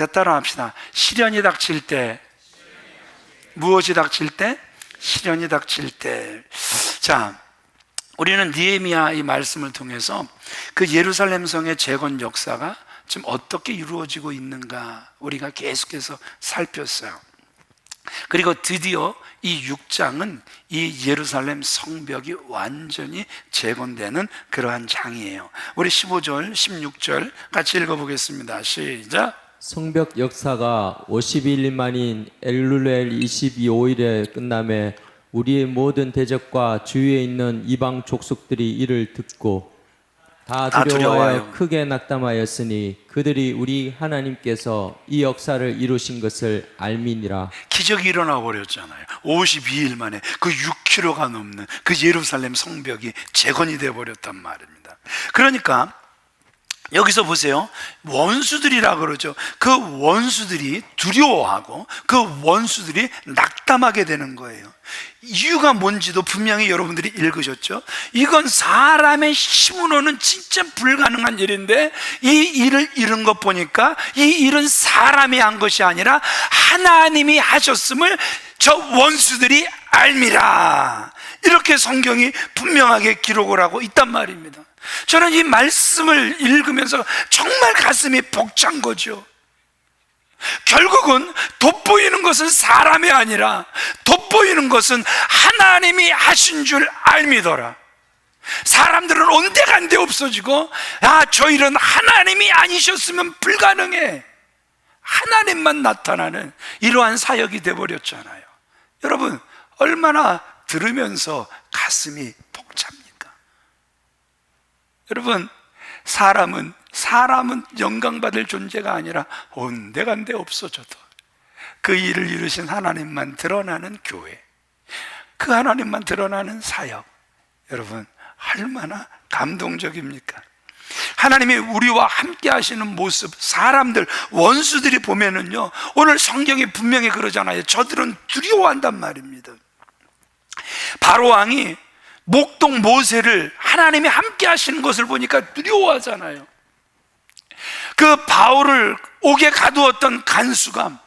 자, 따라합시다. 시련이 닥칠 때, 무엇이 닥칠 때? 시련이 닥칠 때. 자, 우리는 느헤미야 이 말씀을 통해서 그 예루살렘 성의 재건 역사가 지금 어떻게 이루어지고 있는가 우리가 계속해서 살폈어요. 그리고 드디어 이 6장은 이 예루살렘 성벽이 완전히 재건되는 그러한 장이에요. 우리 15절, 16절 같이 읽어보겠습니다. 시작. 성벽 역사가 50일 만인 엘룰렐 22호일에 끝남에 우리의 모든 대적과 주위에 있는 이방 족속들이 이를 듣고 다 두려워하여 크게 낙담하였으니 그들이 우리 하나님께서 이 역사를 이루신 것을 알미니라. 기적이 일어나 버렸잖아요. 52일 만에 그 6km가 넘는 그 예루살렘 성벽이 재건이 되어 버렸단 말입니다. 그러니까 여기서 보세요. 원수들이라 그러죠. 그 원수들이 두려워하고 그 원수들이 낙담하게 되는 거예요. 이유가 뭔지도 분명히 여러분들이 읽으셨죠. 이건 사람의 힘으로는 진짜 불가능한 일인데 이 일을 이룬 것 보니까 이 일은 사람이 한 것이 아니라 하나님이 하셨음을 저 원수들이 알미라. 이렇게 성경이 분명하게 기록을 하고 있단 말입니다. 저는 이 말씀을 읽으면서 정말 가슴이 벅찬 거죠. 결국은 돋보이는 것은 사람이 아니라 돋보이는 것은 하나님이 하신 줄 알미더라. 사람들은 온데간데 없어지고 저 일은 하나님이 아니셨으면 불가능해, 하나님만 나타나는 이러한 사역이 돼버렸잖아요. 여러분, 얼마나 들으면서 가슴이 벅찹니까? 여러분, 사람은 영광받을 존재가 아니라 온데간데 없어져도 그 일을 이루신 하나님만 드러나는 교회, 그 하나님만 드러나는 사역, 여러분 얼마나 감동적입니까? 하나님이 우리와 함께 하시는 모습, 사람들, 원수들이 보면은요, 오늘 성경이 분명히 그러잖아요. 저들은 두려워한단 말입니다. 바로 왕이 목동 모세를 하나님이 함께 하시는 것을 보니까 두려워하잖아요. 그 바울을 옥에 가두었던 간수가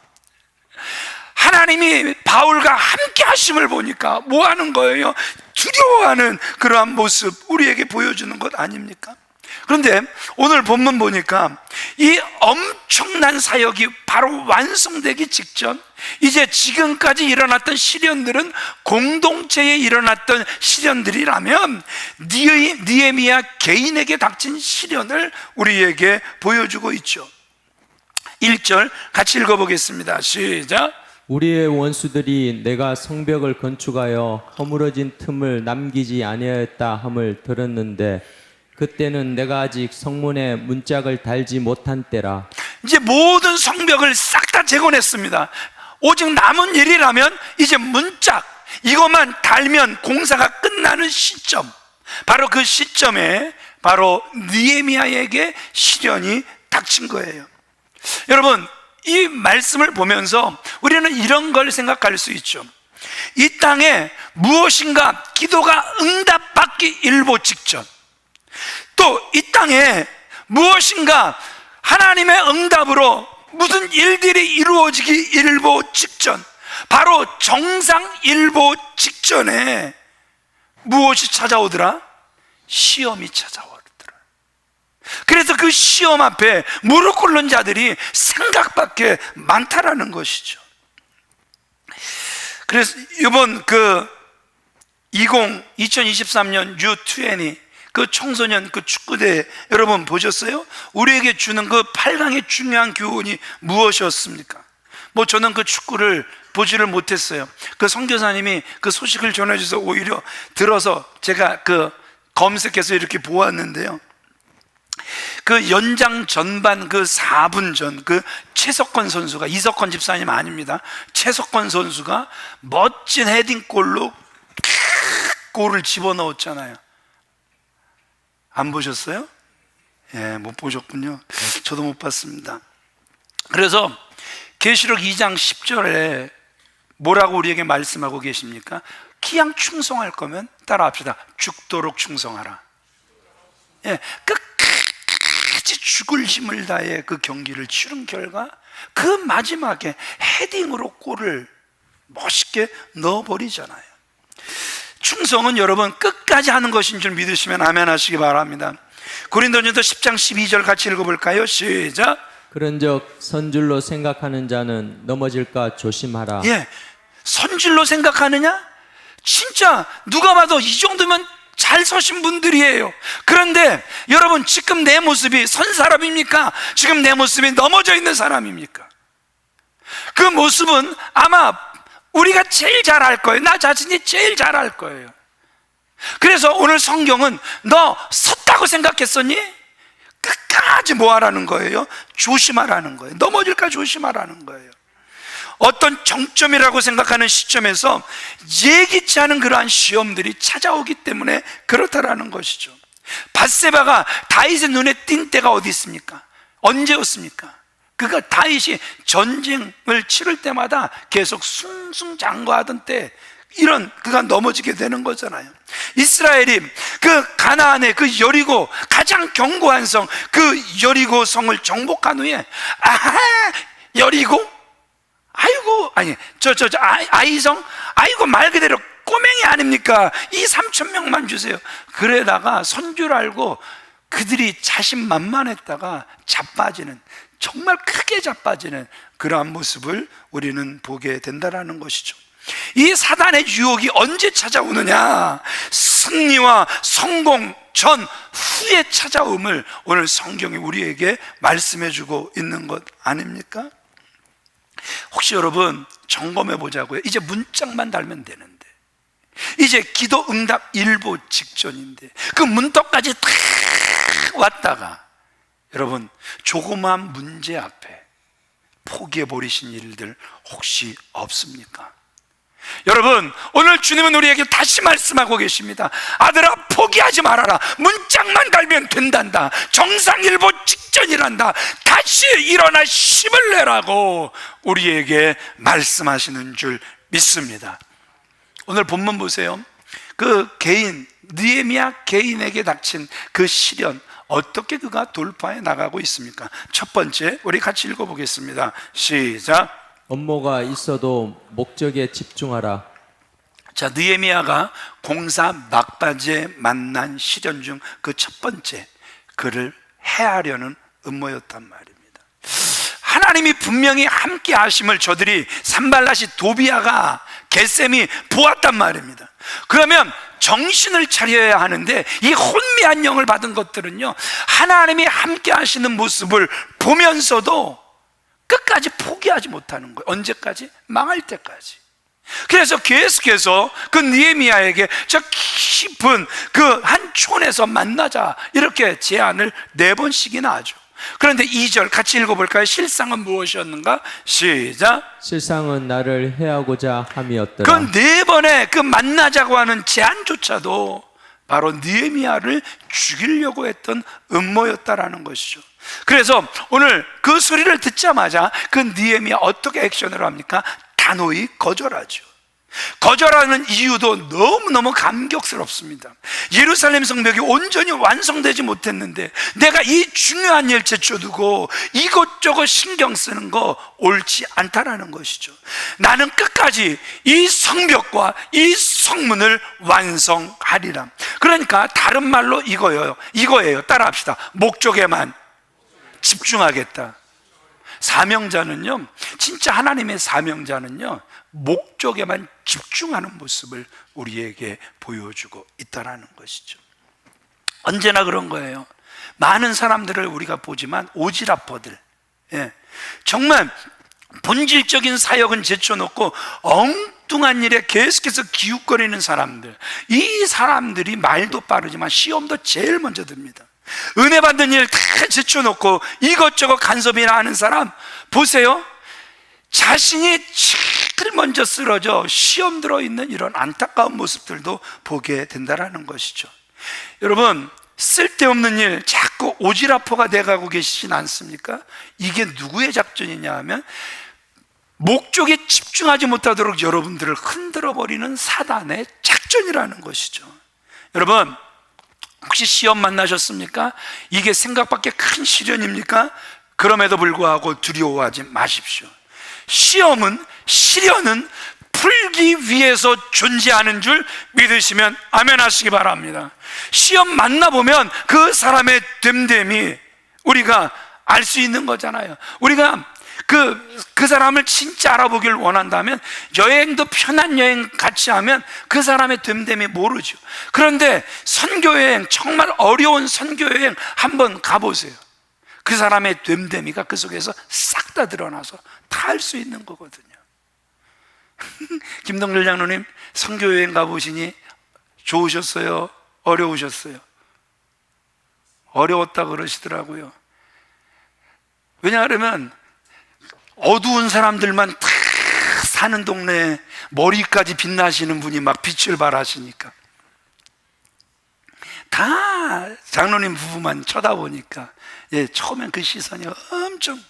하나님이 바울과 함께 하심을 보니까 뭐 하는 거예요? 두려워하는 그러한 모습 우리에게 보여주는 것 아닙니까? 그런데 오늘 본문 보니까 이 엄청난 사역이 바로 완성되기 직전, 이제 지금까지 일어났던 시련들은 공동체에 일어났던 시련들이라면 느헤미야 개인에게 닥친 시련을 우리에게 보여주고 있죠. 1절 같이 읽어보겠습니다. 시작. 우리의 원수들이 내가 성벽을 건축하여 허물어진 틈을 남기지 아니하였다 함을 들었는데 그때는 내가 아직 성문에 문짝을 달지 못한 때라. 이제 모든 성벽을 싹 다 재건했습니다. 오직 남은 일이라면 이제 문짝, 이것만 달면 공사가 끝나는 시점, 바로 그 시점에 바로 느헤미야에게 시련이 닥친 거예요. 여러분, 이 말씀을 보면서 우리는 이런 걸 생각할 수 있죠. 이 땅에 무엇인가 기도가 응답받기 일보 직전, 또 이 땅에 무엇인가 하나님의 응답으로 무슨 일들이 이루어지기 일보 직전, 바로 정상일보 직전에 무엇이 찾아오더라? 시험이 찾아오더라. 그래서 그 시험 앞에 무릎 꿇는 자들이 생각밖에 많다라는 것이죠. 그래서 이번 2023년 U20 그 청소년 그 축구대회 여러분 보셨어요? 우리에게 주는 그 8강의 중요한 교훈이 무엇이었습니까? 저는 그 축구를 보지를 못했어요. 그 선교사님이 그 소식을 전해주셔서 오히려 들어서 제가 검색해서 이렇게 보았는데요. 그 연장 전반 4분 전 최석권 선수가, 이석권 집사님 아닙니다. 최석권 선수가 멋진 헤딩골로 골을 집어넣었잖아요. 안 보셨어요? 예, 못 보셨군요. 저도 못 봤습니다. 그래서 계시록 2장 10절에 뭐라고 우리에게 말씀하고 계십니까? 기양 충성할 거면 따라합시다. 죽도록 충성하라. 예, 끝까지 죽을 힘을 다해 그 경기를 치른 결과 그 마지막에 헤딩으로 골을 멋있게 넣어버리잖아요. 충성은 여러분 끝까지 하는 것인 줄 믿으시면 아멘 하시기 바랍니다. 고린도전서 10장 12절 같이 읽어볼까요? 시작. 그런즉 선줄로 생각하는 자는 넘어질까 조심하라. 예, 선줄로 생각하느냐? 진짜 누가 봐도 이 정도면 잘 서신 분들이에요. 그런데 여러분, 지금 내 모습이 선 사람입니까? 지금 내 모습이 넘어져 있는 사람입니까? 그 모습은 아마 우리가 제일 잘 알 거예요. 나 자신이 제일 잘 알 거예요. 그래서 오늘 성경은 너 섰다고 생각했었니? 끝까지 뭐 하라는 거예요? 조심하라는 거예요. 넘어질까 조심하라는 거예요. 어떤 정점이라고 생각하는 시점에서 예기치 않은 그러한 시험들이 찾아오기 때문에 그렇다라는 것이죠. 밧세바가 다윗의 눈에 띈 때가 어디 있습니까? 언제였습니까? 그가 다윗이 전쟁을 치를 때마다 계속 승승장구하던 때 이런 그가 넘어지게 되는 거잖아요. 이스라엘이 그 가나안의 그 여리고 가장 견고한 성, 그 여리고 성을 정복한 후에 여리고 아이고 아이성 아이고 말 그대로 꼬맹이 아닙니까? 이 3,000명만 주세요. 그러다가 선줄 알고 그들이 자신만만했다가 자빠지는, 정말 크게 자빠지는 그러한 모습을 우리는 보게 된다라는 것이죠. 이 사단의 유혹이 언제 찾아오느냐? 승리와 성공 전 후에 찾아옴을 오늘 성경이 우리에게 말씀해 주고 있는 것 아닙니까? 혹시 여러분 점검해 보자고요. 이제 문짝만 달면 되는데, 이제 기도 응답 일보 직전인데 그 문턱까지 탁 왔다가 여러분 조그마한 문제 앞에 포기해 버리신 일들 혹시 없습니까? 여러분, 오늘 주님은 우리에게 다시 말씀하고 계십니다. 아들아, 포기하지 말아라. 문짝만 달면 된단다. 정상일보 직전이란다. 다시 일어나 힘을 내라고 우리에게 말씀하시는 줄 믿습니다. 오늘 본문 보세요. 그 개인 느헤미야 개인에게 닥친 그 시련, 어떻게 그가 돌파해 나가고 있습니까? 첫 번째, 우리 같이 읽어보겠습니다. 시작. 업무가 있어도 목적에 집중하라. 자, 느헤미야가 공사 막바지에 만난 시련 중 그 첫 번째, 그를 해하려는 음모였단 말입니다. 하나님이 분명히 함께 하심을 저들이 산발랏이 도비아가 겟셈이 보았단 말입니다. 그러면 정신을 차려야 하는데 이 혼미한 영을 받은 것들은요, 하나님이 함께 하시는 모습을 보면서도 끝까지 포기하지 못하는 거예요. 언제까지? 망할 때까지. 그래서 계속해서 그 느헤미야에게 저 깊은 그 한 촌에서 만나자 이렇게 제안을 4번씩이나 하죠. 그런데 2절 같이 읽어볼까요? 실상은 무엇이었는가? 시작. 실상은 나를 해하고자 함이었더라. 그 4번의 그 만나자고 하는 제안조차도 바로 느헤미야를 죽이려고 했던 음모였다라는 것이죠. 그래서 오늘 그 소리를 듣자마자 그 느헤미야 어떻게 액션을 합니까? 단호히 거절하죠. 거절하는 이유도 너무너무 감격스럽습니다. 예루살렘 성벽이 온전히 완성되지 못했는데 내가 이 중요한 일 제쳐두고 이것저것 신경 쓰는 거 옳지 않다라는 것이죠. 나는 끝까지 이 성벽과 이 성문을 완성하리라. 그러니까 다른 말로 이거예요. 따라합시다. 목적에만 집중하겠다. 사명자는요, 진짜 하나님의 사명자는요, 목적에만 집중하는 모습을 우리에게 보여주고 있다는 것이죠. 언제나 그런 거예요. 많은 사람들을 우리가 보지만 오지랖퍼들, 정말 본질적인 사역은 제쳐놓고 엉뚱한 일에 계속해서 기웃거리는 사람들, 이 사람들이 말도 빠르지만 시험도 제일 먼저 듭니다. 은혜 받는 일 다 제쳐놓고 이것저것 간섭이나 하는 사람 보세요. 자신이 제일 먼저 쓰러져 시험 들어있는 이런 안타까운 모습들도 보게 된다는 것이죠. 여러분, 쓸데없는 일 자꾸 오지랖퍼가 돼가고 계시진 않습니까? 이게 누구의 작전이냐 하면 목적에 집중하지 못하도록 여러분들을 흔들어버리는 사단의 작전이라는 것이죠. 여러분, 혹시 시험 만나셨습니까? 이게 생각밖에 큰 시련입니까? 그럼에도 불구하고 두려워하지 마십시오. 시련은 풀기 위해서 존재하는 줄 믿으시면 아멘 하시기 바랍니다. 시험 만나보면 그 사람의 됨됨이 우리가 알 수 있는 거잖아요. 우리가 그 사람을 진짜 알아보기를 원한다면 여행도 편한 여행 같이 하면 그 사람의 됨됨이 모르죠. 그런데 선교여행, 정말 어려운 선교여행 한번 가보세요. 그 사람의 됨됨이가 그 속에서 싹 다 드러나서 다 알 수 있는 거거든요. 김동렬 장로님 선교여행 가보시니 좋으셨어요? 어려우셨어요? 어려웠다 그러시더라고요. 왜냐하면 어두운 사람들만 다 사는 동네에 머리까지 빛나시는 분이 막 빛을 발하시니까 다 장로님 부부만 쳐다보니까 처음엔 그 시선이 엄청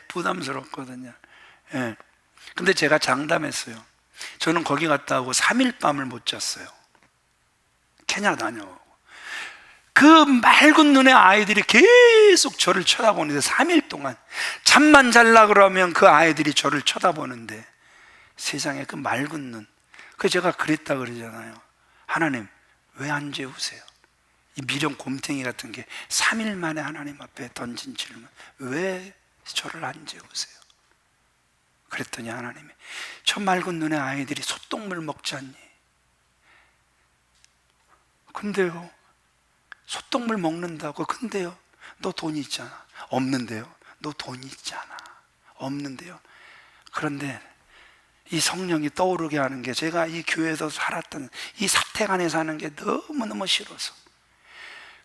부담스럽거든요. 근데 제가 장담했어요. 저는 거기 갔다 오고 3일 밤을 못 잤어요. 케냐 다녀오고 그 맑은 눈의 아이들이 계속 저를 쳐다보는데 3일 동안 잠만 잘라 그러면 그 아이들이 저를 쳐다보는데 세상에 그 맑은 눈, 그 제가 그랬다 그러잖아요. 하나님 왜 안 재우세요? 이 미련 곰탱이 같은 게 3일 만에 하나님 앞에 던진 질문, 왜 저를 안 재우세요? 그랬더니 하나님이 저 맑은 눈의 아이들이 소똥물 먹지 않니? 근데요, 소똥물 먹는다고. 근데요, 너 돈 있잖아. 없는데요, 너 돈 있잖아. 없는데요. 그런데 이 성령이 떠오르게 하는 게, 제가 이 교회에서 살았던 이 사택안에 사는 게 너무너무 싫어서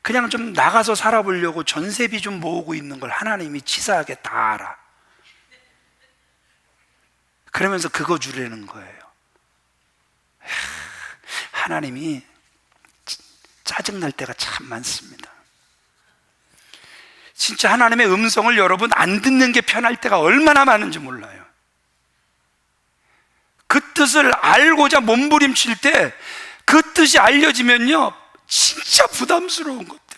그냥 좀 나가서 살아보려고 전세비 좀 모으고 있는 걸 하나님이 치사하게 다 알아. 그러면서 그거 주려는 거예요. 하나님이 짜증날 때가 참 많습니다. 진짜 하나님의 음성을 여러분 안 듣는 게 편할 때가 얼마나 많은지 몰라요. 그 뜻을 알고자 몸부림칠 때 그 뜻이 알려지면요, 진짜 부담스러운 것들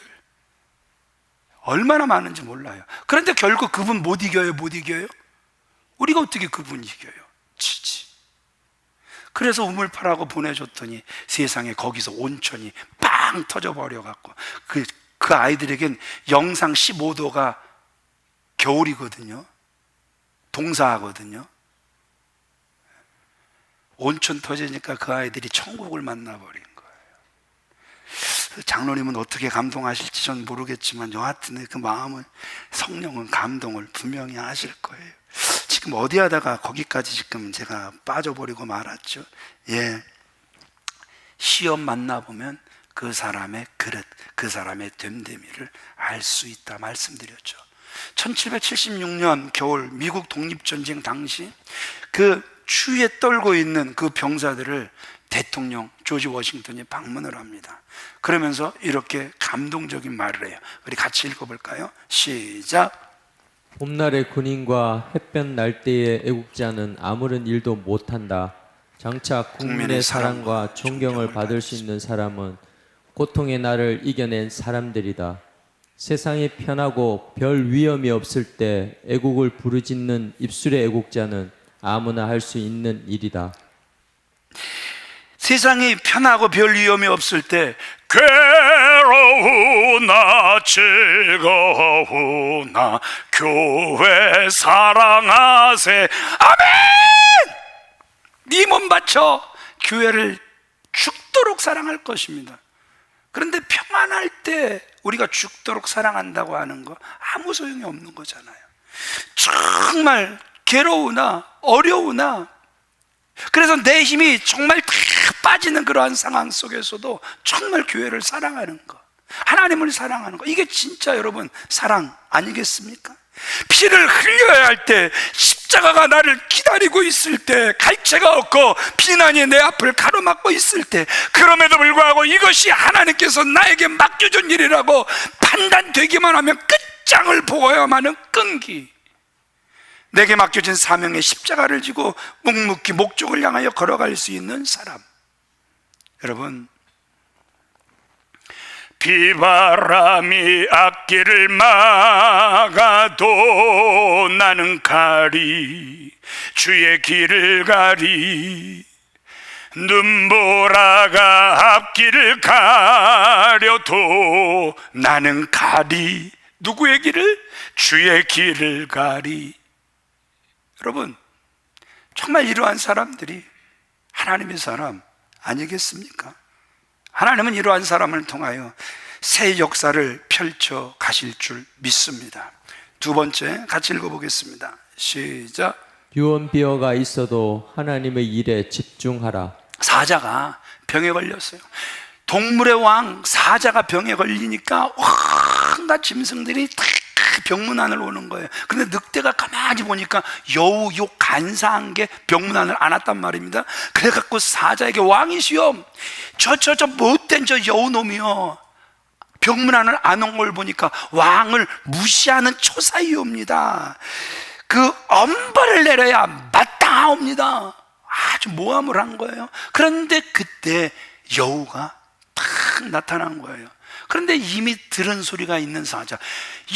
얼마나 많은지 몰라요. 그런데 결국 그분 못 이겨요. 못 이겨요? 우리가 어떻게 그분 이겨요? 치지. 그래서 우물파라고 보내줬더니 세상에 거기서 온천이 빵 터져버려갖고 그 아이들에겐 영상 15도가 겨울이거든요. 동사하거든요. 온천 터지니까 그 아이들이 천국을 만나버린 거예요. 장로님은 어떻게 감동하실지 전 모르겠지만 여하튼 그 마음은, 성령은 감동을 분명히 하실 거예요. 지금 어디 하다가 거기까지 지금 제가 빠져버리고 말았죠. 시험 만나보면 그 사람의 그릇, 그 사람의 됨됨이를 알 수 있다 말씀드렸죠. 1776년 겨울 미국 독립전쟁 당시 그 추위에 떨고 있는 그 병사들을 대통령 조지 워싱턴이 방문을 합니다. 그러면서 이렇게 감동적인 말을 해요. 우리 같이 읽어볼까요? 시작. 봄날의 군인과 햇볕 날 때의 애국자는 아무런 일도 못한다. 장차 국민의 사랑과 존경을 받을 수 있는 사람은 고통의 날을 이겨낸 사람들이다. 세상이 편하고 별 위험이 없을 때 애국을 부르짖는 입술의 애국자는 아무나 할 수 있는 일이다. 세상이 편하고 별 위험이 없을 때 괴로우나 즐거우나 교회 사랑하세. 아멘! 네 몸 바쳐 교회를 죽도록 사랑할 것입니다. 그런데 평안할 때 우리가 죽도록 사랑한다고 하는 거 아무 소용이 없는 거잖아요. 정말 괴로우나 어려우나, 그래서 내 힘이 정말 다 빠지는 그러한 상황 속에서도 정말 교회를 사랑하는 거, 하나님을 사랑하는 거, 이게 진짜 여러분 사랑 아니겠습니까? 피를 흘려야 할 때, 십자가가 나를 기다리고 있을 때, 갈채가 없고 비난이 내 앞을 가로막고 있을 때, 그럼에도 불구하고 이것이 하나님께서 나에게 맡겨준 일이라고 판단되기만 하면 끝장을 보아야만 하는 끈기, 내게 맡겨진 사명의 십자가를 지고 묵묵히 목적을 향하여 걸어갈 수 있는 사람. 여러분, 비바람이 앞길을 막아도 나는 가리, 주의 길을 가리. 눈보라가 앞길을 가려도 나는 가리. 누구의 길을? 주의 길을 가리. 여러분, 정말 이러한 사람들이 하나님의 사람 아니겠습니까? 하나님은 이러한 사람을 통하여 새 역사를 펼쳐 가실 줄 믿습니다. 두 번째, 같이 읽어보겠습니다. 시작. 유언비어가 있어도 하나님의 일에 집중하라. 사자가 병에 걸렸어요. 동물의 왕 사자가 병에 걸리니까 온갖 짐승들이 다 병문 안으로 오는 거예요. 그런데 늑대가 가만히 보니까 여우 요 간사한 게 병문 안을 안 왔단 말입니다. 그래갖고 사자에게, 왕이시여, 저 못된 저 여우놈이요, 병문 안을 안 온 걸 보니까 왕을 무시하는 초사이옵니다. 그 엄벌을 내려야 마땅하옵니다. 아주 모함을 한 거예요. 그런데 그때 여우가 탁 나타난 거예요. 그런데 이미 들은 소리가 있는 사자,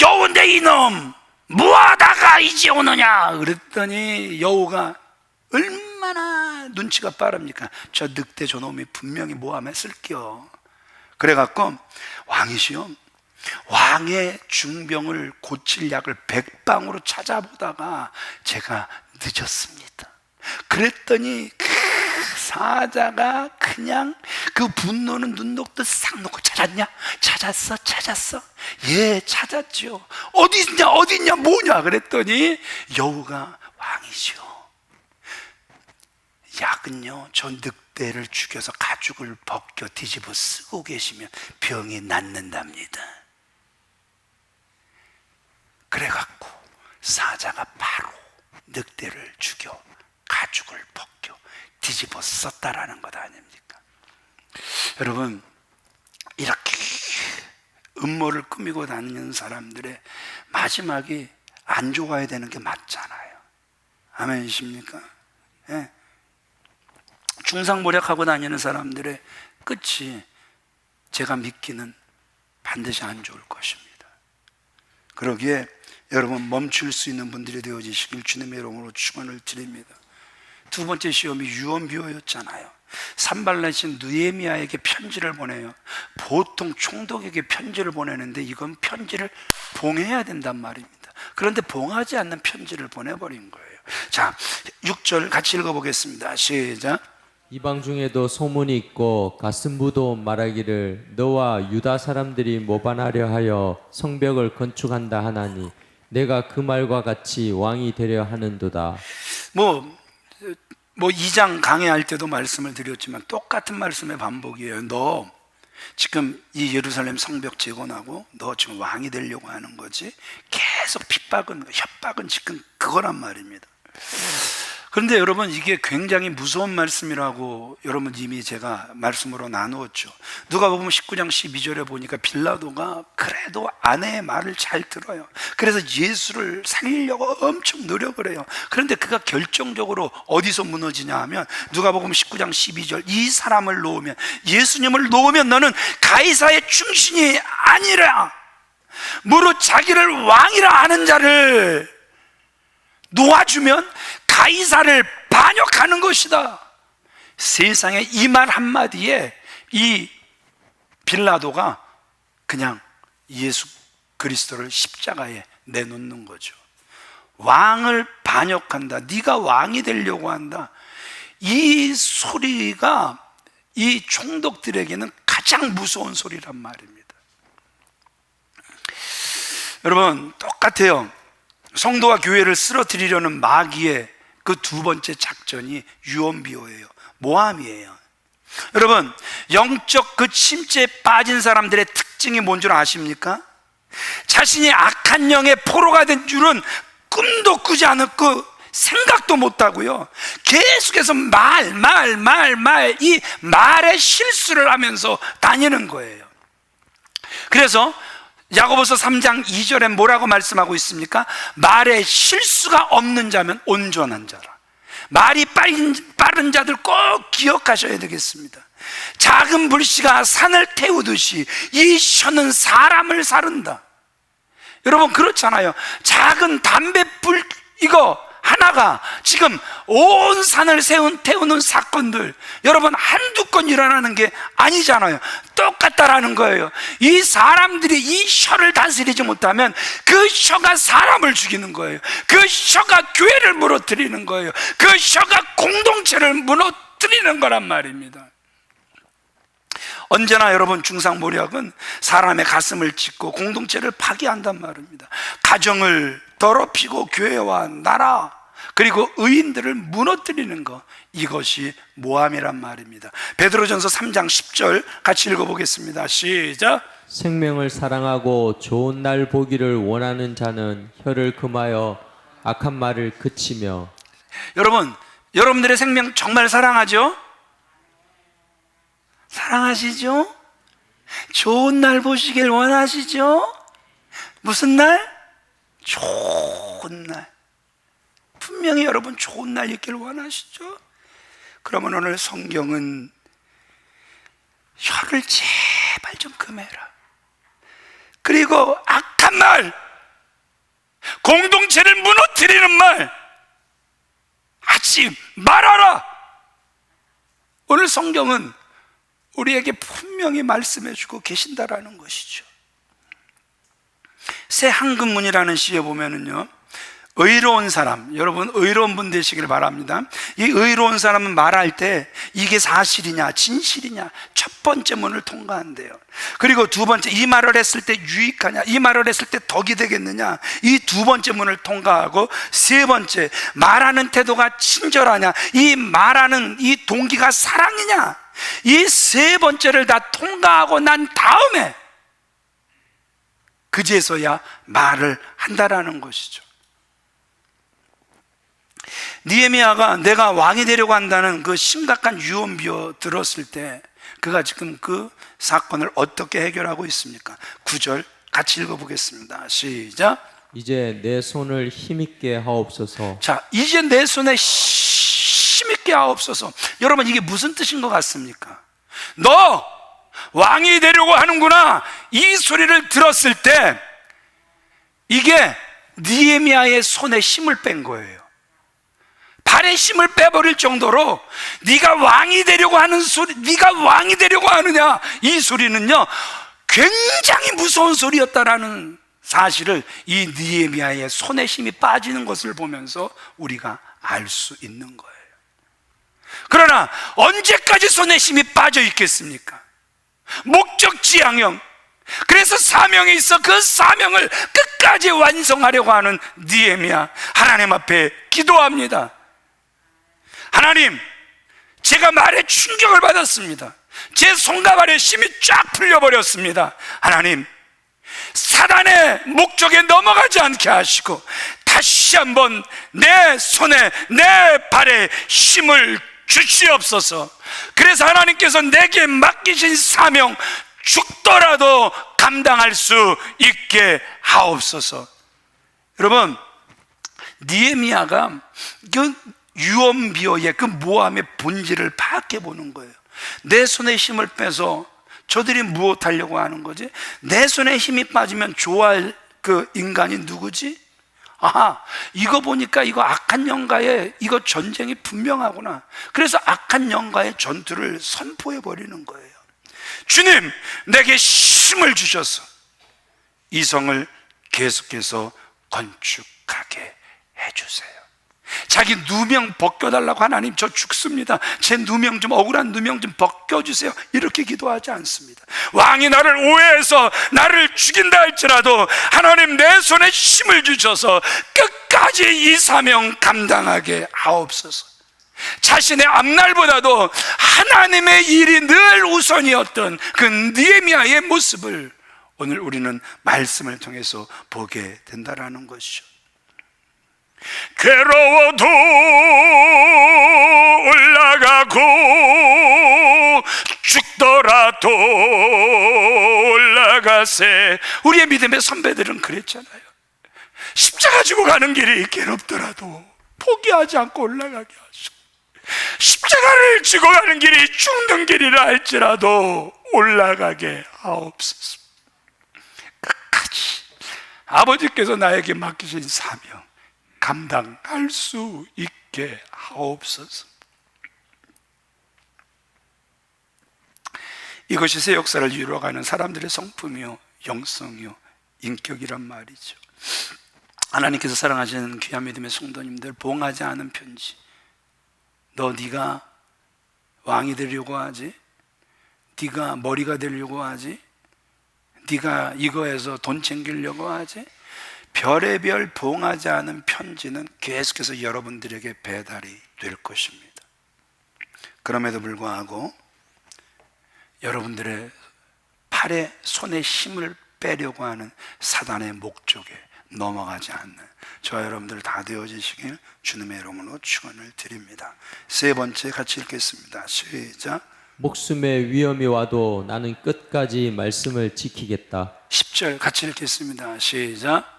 여우인데 이놈 뭐하다가 이제 오느냐 그랬더니, 여우가 얼마나 눈치가 빠릅니까? 저 늑대 저놈이 분명히 모함했을게요. 그래갖고, 왕이시여, 왕의 중병을 고칠 약을 백방으로 찾아보다가 제가 늦었습니다. 그랬더니 그 사자가 그냥 그 분노는 눈 녹듯 싹 놓고, 찾았냐? 찾았어? 예, 찾았죠. 어디 있냐 뭐냐 그랬더니, 여우가, 왕이시오, 약은요, 저 늑대를 죽여서 가죽을 벗겨 뒤집어 쓰고 계시면 병이 낫는답니다. 그래갖고 사자가 바로 늑대를 죽여 가죽을 벗겨 뒤집어 썼다라는 것 아닙니까? 여러분, 이렇게 음모를 꾸미고 다니는 사람들의 마지막이 안 좋아야 되는 게 맞잖아요. 아멘이십니까? 예. 중상모략하고 다니는 사람들의 끝이 제가 믿기는 반드시 안 좋을 것입니다. 그러기에 여러분, 멈출 수 있는 분들이 되어지시길 주님의 이름으로 축원을 드립니다. 두 번째 시험이 유언비어였잖아요. 산발렛이 느헤미야에게 편지를 보내요. 보통 총독에게 편지를 보내는데 이건 편지를 봉해야 된단 말입니다. 그런데 봉하지 않는 편지를 보내버린 거예요. 자, 6절 같이 읽어보겠습니다. 시작. 이방 중에도 소문이 있고 가슴부도 말하기를 너와 유다 사람들이 모반하려 하여 성벽을 건축한다 하나니 내가 그 말과 같이 왕이 되려 하는도다. 뭐 2장 강해할 때도 말씀을 드렸지만 똑같은 말씀의 반복이에요. 너 지금 이 예루살렘 성벽 재건하고 너 지금 왕이 되려고 하는 거지. 계속 협박은 지금 그거란 말입니다. 그런데 여러분, 이게 굉장히 무서운 말씀이라고 여러분 이미 제가 말씀으로 나누었죠. 누가복음 19장 12절에 보니까 빌라도가 그래도 아내의 말을 잘 들어요. 그래서 예수를 살리려고 엄청 노력을 해요. 그런데 그가 결정적으로 어디서 무너지냐 하면, 누가복음 19장 12절, 이 사람을 놓으면, 예수님을 놓으면 너는 가이사의 충신이 아니라 무릇 자기를 왕이라 하는 자를 놓아주면 가이사를 반역하는 것이다. 세상에 이 말 한마디에 이 빌라도가 그냥 예수 그리스도를 십자가에 내놓는 거죠. 왕을 반역한다, 네가 왕이 되려고 한다, 이 소리가 이 총독들에게는 가장 무서운 소리란 말입니다. 여러분, 똑같아요. 성도와 교회를 쓰러뜨리려는 마귀의 그 두 번째 작전이 유언비어예요. 모함이에요. 여러분, 영적 그 침체에 빠진 사람들의 특징이 뭔 줄 아십니까? 자신이 악한 영의 포로가 된 줄은 꿈도 꾸지 않았고 생각도 못하고요, 계속해서 이 말에 실수를 하면서 다니는 거예요. 그래서 야고보서 3장 2절에 뭐라고 말씀하고 있습니까? 말에 실수가 없는 자면 온전한 자라. 말이 빠른 자들 꼭 기억하셔야 되겠습니다. 작은 불씨가 산을 태우듯이 이 혀는 사람을 사른다. 여러분 그렇잖아요. 작은 담뱃불 이거 하나가 지금 온 산을 태우는 사건들, 여러분 한두 건 일어나는 게 아니잖아요. 똑같다라는 거예요. 이 사람들이 이 혀를 다스리지 못하면 그 혀가 사람을 죽이는 거예요. 그 혀가 교회를 무너뜨리는 거예요. 그 혀가 공동체를 무너뜨리는 거란 말입니다. 언제나 여러분 중상모략은 사람의 가슴을 찢고 공동체를 파괴한단 말입니다. 가정을 더럽히고 교회와 나라 그리고 의인들을 무너뜨리는 것, 이것이 모함이란 말입니다. 베드로전서 3장 10절 같이 읽어보겠습니다. 시작. 생명을 사랑하고 좋은 날 보기를 원하는 자는 혀를 금하여 악한 말을 그치며. 여러분, 여러분들의 생명 정말 사랑하죠? 사랑하시죠? 좋은 날 보시길 원하시죠? 무슨 날? 좋은 날. 분명히 여러분 좋은 날 있길 원하시죠? 그러면 오늘 성경은 혀를 제발 좀 금해라. 그리고 악한 말, 공동체를 무너뜨리는 말 하지 말아라. 오늘 성경은 우리에게 분명히 말씀해 주고 계신다라는 것이죠. 새 한국문이라는 시에 보면은요, 의로운 사람, 여러분 의로운 분 되시길 바랍니다. 이 의로운 사람은 말할 때 이게 사실이냐 진실이냐 첫 번째 문을 통과한대요. 그리고 두 번째, 이 말을 했을 때 유익하냐, 이 말을 했을 때 덕이 되겠느냐, 이 두 번째 문을 통과하고, 세 번째, 말하는 태도가 친절하냐, 이 말하는 이 동기가 사랑이냐, 이 세 번째를 다 통과하고 난 다음에 그제서야 말을 한다라는 것이죠. 느헤미야가 내가 왕이 되려고 한다는 그 심각한 유언비어 들었을 때 그가 지금 그 사건을 어떻게 해결하고 있습니까? 9절 같이 읽어보겠습니다. 시작. 이제 내 손을 힘있게 하옵소서. 자, 이제 내 손에 힘있게 하옵소서. 여러분 이게 무슨 뜻인 것 같습니까? 너 왕이 되려고 하는구나, 이 소리를 들었을 때 이게 느헤미야의 손에 힘을 뺀 거예요. 발에 힘을 빼버릴 정도로 네가 왕이 되려고 하는 소리, 네가 왕이 되려고 하느냐, 이 소리는요 굉장히 무서운 소리였다라는 사실을 이 느헤미야의 손에 힘이 빠지는 것을 보면서 우리가 알 수 있는 거예요. 그러나 언제까지 손에 힘이 빠져 있겠습니까? 목적지향형, 그래서 사명이 있어 그 사명을 끝까지 완성하려고 하는 느헤미야, 하나님 앞에 기도합니다. 하나님, 제가 말에 충격을 받았습니다. 제 손과 발에 힘이 쫙 풀려버렸습니다. 하나님, 사단의 목적에 넘어가지 않게 하시고 다시 한번 내 손에 내 발에 힘을 주시옵소서. 그래서 하나님께서 내게 맡기신 사명 죽더라도 감당할 수 있게 하옵소서. 여러분, 느헤미야가 그 유언비어의 그 모함의 본질을 파악해 보는 거예요. 내 손에 힘을 빼서 저들이 무엇하려고 하는 거지? 내 손에 힘이 빠지면 좋아할 그 인간이 누구지? 아하, 이거 보니까 이거 악한 영가의 이거 전쟁이 분명하구나. 그래서 악한 영가의 전투를 선포해 버리는 거예요. 주님, 내게 힘을 주셔서 이 성을 계속해서 건축하게 해주세요. 자기 누명 벗겨달라고, 하나님 저 죽습니다, 제 누명 좀, 억울한 누명 좀 벗겨주세요, 이렇게 기도하지 않습니다. 왕이 나를 오해해서 나를 죽인다 할지라도 하나님 내 손에 힘을 주셔서 끝까지 이 사명 감당하게 하옵소서. 자신의 앞날보다도 하나님의 일이 늘 우선이었던 그 느헤미야의 모습을 오늘 우리는 말씀을 통해서 보게 된다라는 것이죠. 괴로워도 올라가고 죽더라도 올라가세. 우리의 믿음의 선배들은 그랬잖아요. 십자가 지고 가는 길이 괴롭더라도 포기하지 않고 올라가게 하시고, 십자가를 지고 가는 길이 죽는 길이라 할지라도 올라가게 하옵소서. 끝까지 아버지께서 나에게 맡기신 사명 감당할 수 있게 하옵소서. 이것이 새 역사를 이루어가는 사람들의 성품이요 영성이요 인격이란 말이죠. 하나님께서 사랑하시는 귀한 믿음의 성도님들, 봉하지 않은 편지. 네가 왕이 되려고 하지? 네가 머리가 되려고 하지? 네가 이거에서 돈 챙기려고 하지? 별의별 봉하지 않은 편지는 계속해서 여러분들에게 배달이 될 것입니다. 그럼에도 불구하고 여러분들의 팔에 손에 힘을 빼려고 하는 사단의 목적에 넘어가지 않는 저와 여러분들 다 되어지시길 주님의 이름으로 축원을 드립니다. 세 번째 같이 읽겠습니다. 시작. 목숨의 위험이 와도 나는 끝까지 말씀을 지키겠다. 10절 같이 읽겠습니다. 시작.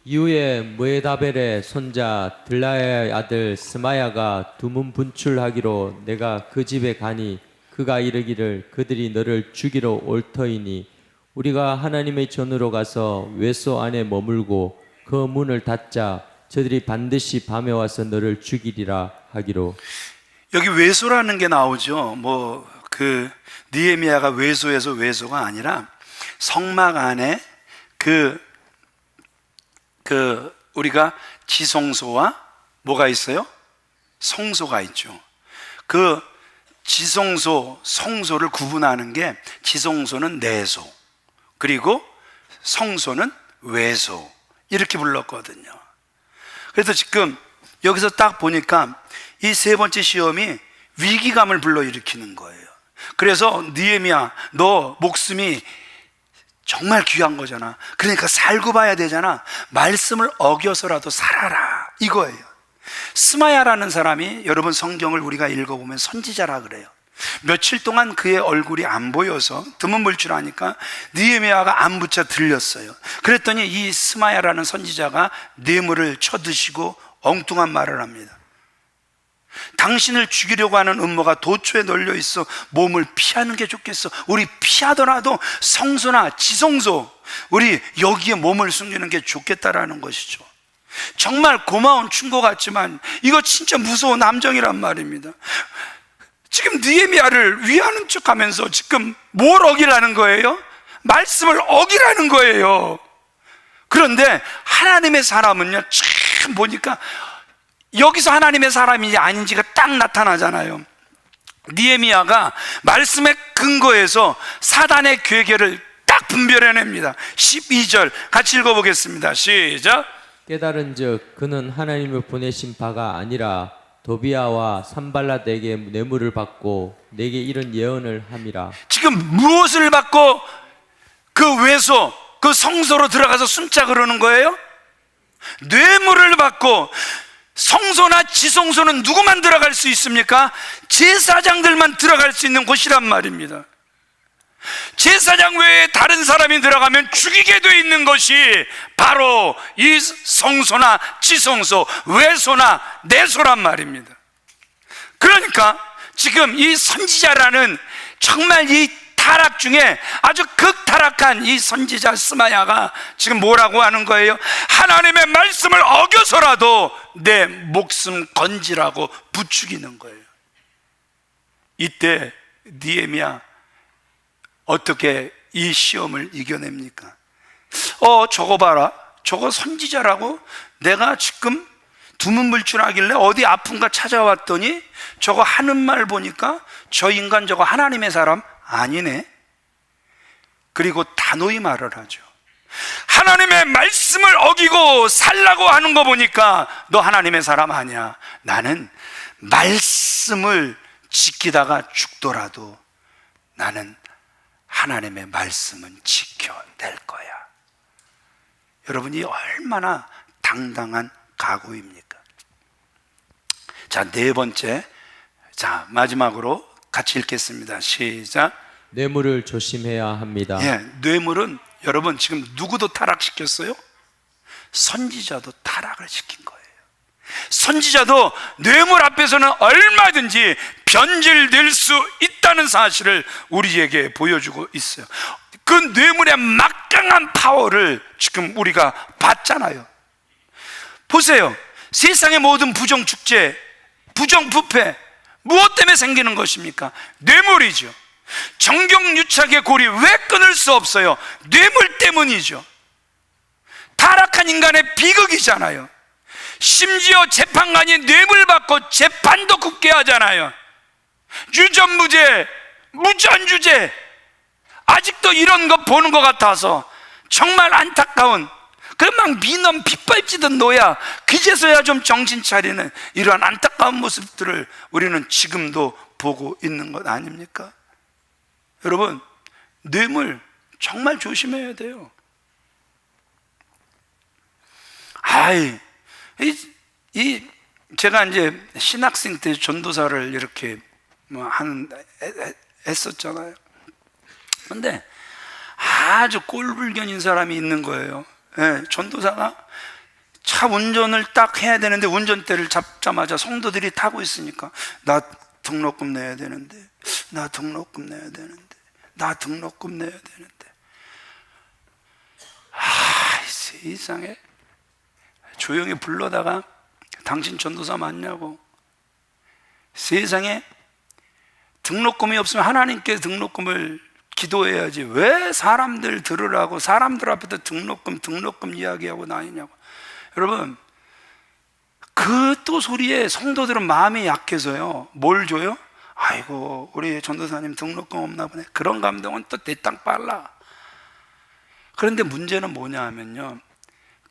이후에 무에다벨의 손자 들라야의 아들 스마야가 두문 분출하기로 내가 그 집에 가니 그가 이르기를 그들이 너를 죽이러 올 터이니 우리가 하나님의 전으로 가서 외소 안에 머물고 그 문을 닫자 저들이 반드시 밤에 와서 너를 죽이리라 하기로. 여기 외소라는 게 나오죠. 느헤미야가 외소에서 외소가 아니라 성막 안에 우리가 지성소와 뭐가 있어요? 성소가 있죠. 그 지성소, 성소를 구분하는 게 지성소는 내소, 그리고 성소는 외소, 이렇게 불렀거든요. 그래서 지금 여기서 딱 보니까 이 세 번째 시험이 위기감을 불러일으키는 거예요. 그래서 느헤미야, 너 목숨이 정말 귀한 거잖아. 그러니까 살고 봐야 되잖아. 말씀을 어겨서라도 살아라, 이거예요. 스마야라는 사람이, 여러분 성경을 우리가 읽어보면 선지자라 그래요. 며칠 동안 그의 얼굴이 안 보여서 드문불출하니까 느헤미야가 안부차 들렸어요. 그랬더니 이 스마야라는 선지자가 뇌물을 쳐드시고 엉뚱한 말을 합니다. 당신을 죽이려고 하는 음모가 도초에 널려 있어 몸을 피하는 게 좋겠어. 우리 피하더라도 성소나 지성소, 우리 여기에 몸을 숨기는 게 좋겠다라는 것이죠. 정말 고마운 충고 같지만 이거 진짜 무서운 함정이란 말입니다. 지금 느헤미야를 위하는 척하면서 지금 뭘 어기라는 거예요? 말씀을 어기라는 거예요. 그런데 하나님의 사람은요, 참 보니까 여기서 하나님의 사람인지 아닌지가 딱 나타나잖아요. 느헤미야가 말씀의 근거에서 사단의 괴계를 딱 분별해냅니다. 12절 같이 읽어보겠습니다. 시작. 깨달은즉 그는 하나님을 보내신 바가 아니라 도비아와 산발랏에게 뇌물을 받고 내게 이런 예언을 함이라. 지금 무엇을 받고 그 외소, 그 성소로 들어가서 숨자 그러는 거예요? 뇌물을 받고. 성소나 지성소는 누구만 들어갈 수 있습니까? 제사장들만 들어갈 수 있는 곳이란 말입니다. 제사장 외에 다른 사람이 들어가면 죽이게 돼 있는 것이 바로 이 성소나 지성소, 외소나 내소란 말입니다. 그러니까 지금 이 선지자라는 정말 이 타락 중에 아주 극타락한 이 선지자 스마야가 지금 뭐라고 하는 거예요? 하나님의 말씀을 어겨서라도 내 목숨 건지라고 부추기는 거예요. 이때 느헤미야 어떻게 이 시험을 이겨냅니까? 저거 봐라, 저거 선지자라고? 내가 지금 두문불출하길래 어디 아픈가 찾아왔더니 저거 하는 말 보니까 저 인간 저거 하나님의 사람 아니네. 그리고 단호히 말을 하죠. 하나님의 말씀을 어기고 살라고 하는 거 보니까 너 하나님의 사람 아니야. 나는 말씀을 지키다가 죽더라도 나는 하나님의 말씀은 지켜낼 거야. 여러분이 얼마나 당당한 각오입니까? 자, 네 번째, 자 마지막으로 같이 읽겠습니다. 시작. 뇌물을 조심해야 합니다. 예, 뇌물은 여러분 지금 누구도 타락시켰어요? 선지자도 타락을 시킨 거예요. 선지자도 뇌물 앞에서는 얼마든지 변질될 수 있다는 사실을 우리에게 보여주고 있어요. 그 뇌물의 막강한 파워를 지금 우리가 봤잖아요. 보세요. 세상의 모든 부정축제, 부정부패, 무엇 때문에 생기는 것입니까? 뇌물이죠. 정경유착의 고리 왜 끊을 수 없어요? 뇌물 때문이죠. 타락한 인간의 비극이잖아요. 심지어 재판관이 뇌물 받고 재판도 굳게 하잖아요. 유전무죄, 무전유죄. 아직도 이런 거 보는 것 같아서 정말 안타까운, 그막 미넘 빗발치던 노야 그제서야 좀 정신 차리는 이러한 안타까운 모습들을 우리는 지금도 보고 있는 것 아닙니까? 여러분, 뇌물 정말 조심해야 돼요. 제가 이제 신학생 때 전도사를 이렇게 했었잖아요. 근데 아주 꼴불견인 사람이 있는 거예요. 예, 전도사가 차 운전을 딱 해야 되는데 운전대를 잡자마자 성도들이 타고 있으니까 나 등록금 내야 되는데, 나 등록금 내야 되는데, 나 등록금 내야 되는데. 세상에. 조용히 불러다가 당신 전도사 맞냐고. 세상에 등록금이 없으면 하나님께 등록금을 기도해야지 왜 사람들 들으라고 사람들 앞에서 등록금 이야기하고 다니냐고. 여러분, 그 또 소리에 성도들은 마음이 약해서요, 뭘 줘요? 아이고 우리 전도사님 등록금 없나 보네. 그런 감동은 또 대땅 빨라. 그런데 문제는 뭐냐 하면요,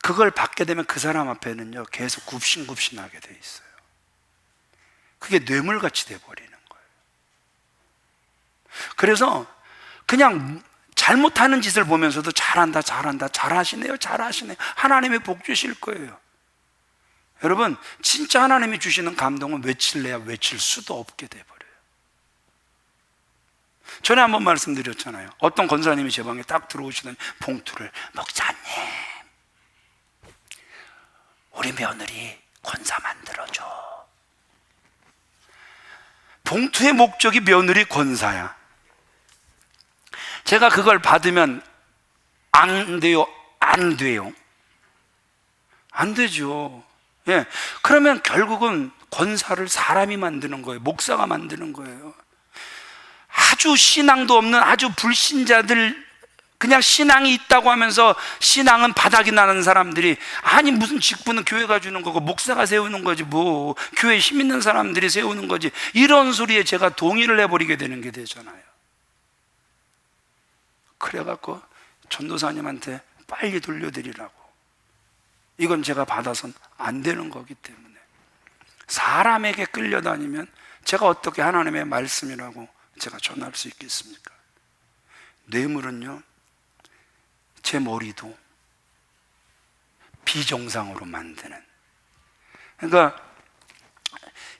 그걸 받게 되면 그 사람 앞에는요 계속 굽신굽신하게 돼 있어요. 그게 뇌물같이 돼버리는 거예요. 그래서 그냥 잘못하는 짓을 보면서도 잘한다, 잘하시네요, 하나님이 복 주실 거예요. 여러분, 진짜 하나님이 주시는 감동은 외칠래야 외칠 수도 없게 돼버려요. 전에 한번 말씀드렸잖아요. 어떤 권사님이 제 방에 딱 들어오시더니 봉투를, 목사님 우리 며느리 권사 만들어줘. 봉투의 목적이 며느리 권사야. 제가 그걸 받으면 안 돼요? 안 돼요? 안 되죠. 예. 그러면 결국은 권사를 사람이 만드는 거예요. 목사가 만드는 거예요. 아주 신앙도 없는 아주 불신자들, 그냥 신앙이 있다고 하면서 신앙은 바닥이 나는 사람들이, 아니 무슨 직분은 교회가 주는 거고 목사가 세우는 거지, 뭐 교회에 힘 있는 사람들이 세우는 거지, 이런 소리에 제가 동의를 해버리게 되는 게 되잖아요. 그래갖고 전도사님한테 빨리 돌려드리라고. 이건 제가 받아선 안 되는 거기 때문에. 사람에게 끌려다니면 제가 어떻게 하나님의 말씀이라고 제가 전할 수 있겠습니까? 뇌물은요, 제 머리도 비정상으로 만드는. 그러니까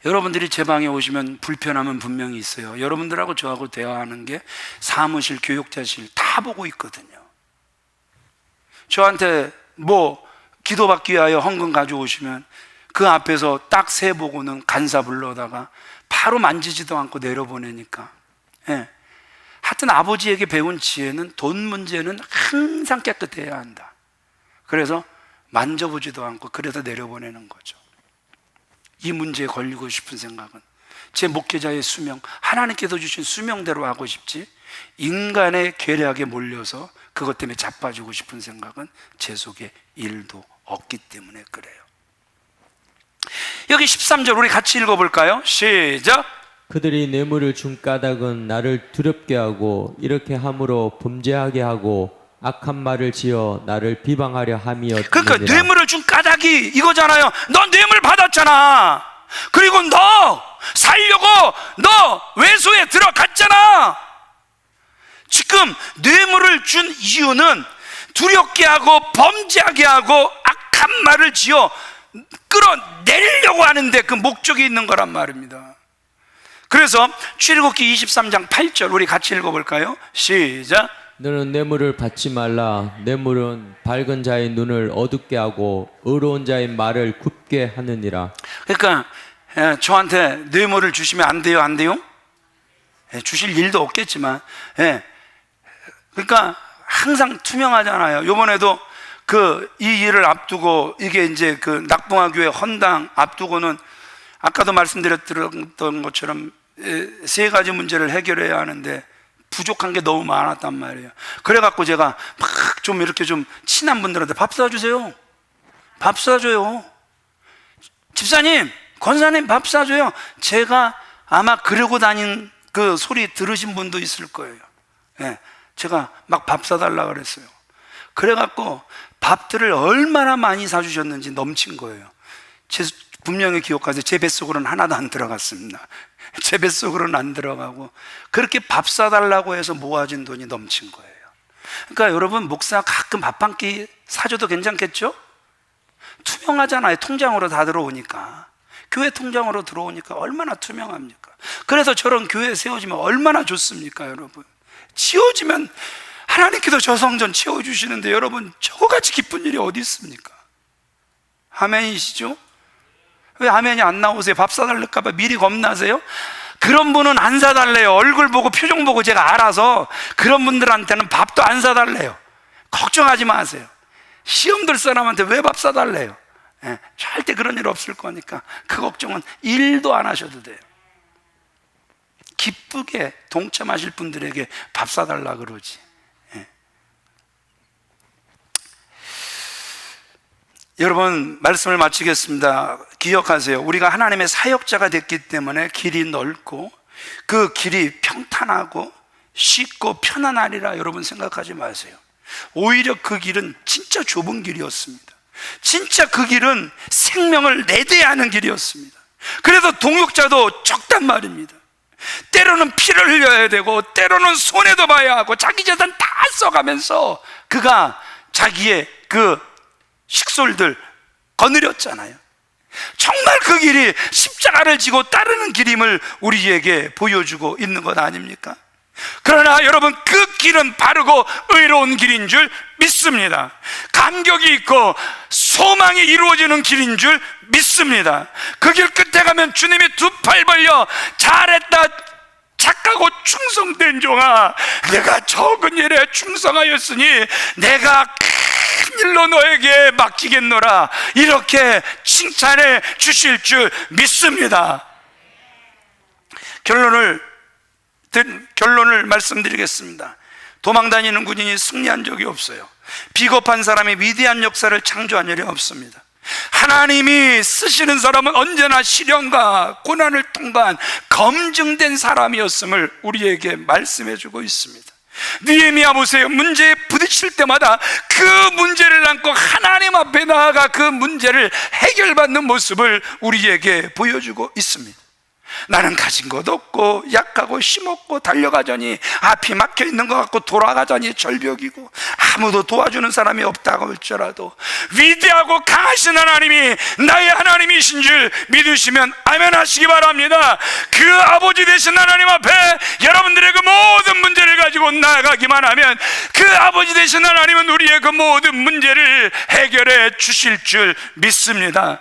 여러분들이 제 방에 오시면 불편함은 분명히 있어요. 여러분들하고 저하고 대화하는 게 사무실, 교육자실 다 보고 있거든요. 저한테 뭐 기도받기 위하여 헌금 가져오시면 그 앞에서 딱 세 보고는 간사 불러다가 바로 만지지도 않고 내려보내니까. 예. 하여튼 아버지에게 배운 지혜는 돈 문제는 항상 깨끗해야 한다. 그래서 만져보지도 않고 그래서 내려보내는 거죠. 이 문제에 걸리고 싶은 생각은 제 목회자의 수명, 하나님께서 주신 수명대로 하고 싶지, 인간의 계략에 몰려서 그것 때문에 자빠지고 싶은 생각은 제 속에 1도 없기 때문에 그래요. 여기 13절 우리 같이 읽어볼까요? 시작. 그들이 뇌물을 준 까닭은 나를 두렵게 하고 이렇게 함으로 범죄하게 하고 악한 말을 지어 나를 비방하려 함이었느니라. 그러니까 뇌물을 준 까닭이 이거잖아요. 너 뇌물 받았잖아. 그리고 너 살려고 너 외소에 들어갔잖아. 지금 뇌물을 준 이유는 두렵게 하고 범죄하게 하고 악한 말을 지어 끌어내리려고 하는데 그 목적이 있는 거란 말입니다. 그래서 출애굽기 23장 8절 우리 같이 읽어볼까요? 시작. 너는 뇌물을 받지 말라. 뇌물은 밝은 자의 눈을 어둡게 하고 의로운 자의 말을 굽게 하느니라. 그러니까 저한테 뇌물을 주시면 안 돼요, 안 돼요? 주실 일도 없겠지만, 그러니까 항상 투명하잖아요. 요번에도 이 일을 앞두고, 이게 이제 낙동화 교회 헌당 앞두고는 아까도 말씀드렸던 것처럼 세 가지 문제를 해결해야 하는데 부족한 게 너무 많았단 말이에요. 그래갖고 제가 막 좀 이렇게 좀 친한 분들한테 밥 사주세요. 밥 사줘요. 집사님, 권사님 밥 사줘요. 제가 아마 그러고 다닌 그 소리 들으신 분도 있을 거예요. 제가 막 밥 사달라 그랬어요. 그래갖고 밥들을 얼마나 많이 사주셨는지 넘친 거예요. 분명히 기억하세요. 제 뱃속으로는 하나도 안 들어갔습니다. 제 뱃속으로는 안 들어가고 그렇게 밥 사달라고 해서 모아진 돈이 넘친 거예요. 그러니까 여러분, 목사 가끔 밥 한 끼 사줘도 괜찮겠죠? 투명하잖아요. 통장으로 다 들어오니까. 교회 통장으로 들어오니까 얼마나 투명합니까? 그래서 저런 교회 세워지면 얼마나 좋습니까, 여러분? 치워지면 하나님께서 저 성전 치워주시는데 여러분, 저거같이 기쁜 일이 어디 있습니까? 아멘이시죠? 왜 아멘이 안 나오세요? 밥 사달랄까봐 미리 겁나세요? 그런 분은 안 사달래요. 얼굴 보고 표정 보고 제가 알아서 그런 분들한테는 밥도 안 사달래요. 걱정하지 마세요. 시험 들 사람한테 왜 밥 사달래요? 절대 그런 일 없을 거니까 그 걱정은 1도 안 하셔도 돼요. 기쁘게 동참하실 분들에게 밥 사달라 그러지. 여러분, 말씀을 마치겠습니다. 기억하세요. 우리가 하나님의 사역자가 됐기 때문에 길이 넓고 그 길이 평탄하고 쉽고 편안하리라 여러분 생각하지 마세요. 오히려 그 길은 진짜 좁은 길이었습니다. 진짜 그 길은 생명을 내대야 하는 길이었습니다. 그래서 동역자도 적단 말입니다. 때로는 피를 흘려야 되고 때로는 손해도 봐야 하고 자기 재산 다 써가면서 그가 자기의 식솔들 거느렸잖아요. 정말 그 길이 십자가를 지고 따르는 길임을 우리에게 보여주고 있는 것 아닙니까? 그러나 여러분, 그 길은 바르고 의로운 길인 줄 믿습니다. 감격이 있고 소망이 이루어지는 길인 줄 믿습니다. 그 길 끝에 가면 주님이 두 팔 벌려 잘했다 착하고 충성된 종아, 내가 적은 일에 충성하였으니 내가 큰 일로 너에게 맡기겠노라, 이렇게 칭찬해 주실 줄 믿습니다. 결론을 말씀드리겠습니다. 도망다니는 군인이 승리한 적이 없어요. 비겁한 사람이 위대한 역사를 창조한 일이 없습니다. 하나님이 쓰시는 사람은 언제나 시련과 고난을 통과한 검증된 사람이었음을 우리에게 말씀해 주고 있습니다. 느헤미야 보세요. 문제에 부딪힐 때마다 그 문제를 안고 하나님 앞에 나아가 그 문제를 해결받는 모습을 우리에게 보여주고 있습니다. 나는 가진 것 없고 약하고 힘없고 달려가자니 앞이 막혀있는 것 같고 돌아가자니 절벽이고 아무도 도와주는 사람이 없다고 할지라도 위대하고 강하신 하나님이 나의 하나님이신 줄 믿으시면 아멘 하시기 바랍니다. 그 아버지 되신 하나님 앞에 여러분들의 그 모든 문제를 가지고 나아가기만 하면 그 아버지 되신 하나님은 우리의 그 모든 문제를 해결해 주실 줄 믿습니다.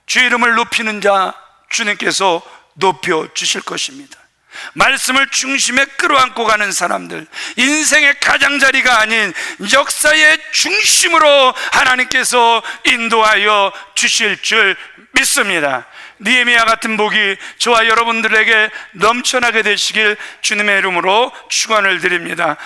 주의 이름을 높이는 자 주님께서 높여주실 것입니다. 말씀을 중심에 끌어안고 가는 사람들, 인생의 가장자리가 아닌 역사의 중심으로 하나님께서 인도하여 주실 줄 믿습니다. 느헤미야 같은 복이 저와 여러분들에게 넘쳐나게 되시길 주님의 이름으로 축원을 드립니다.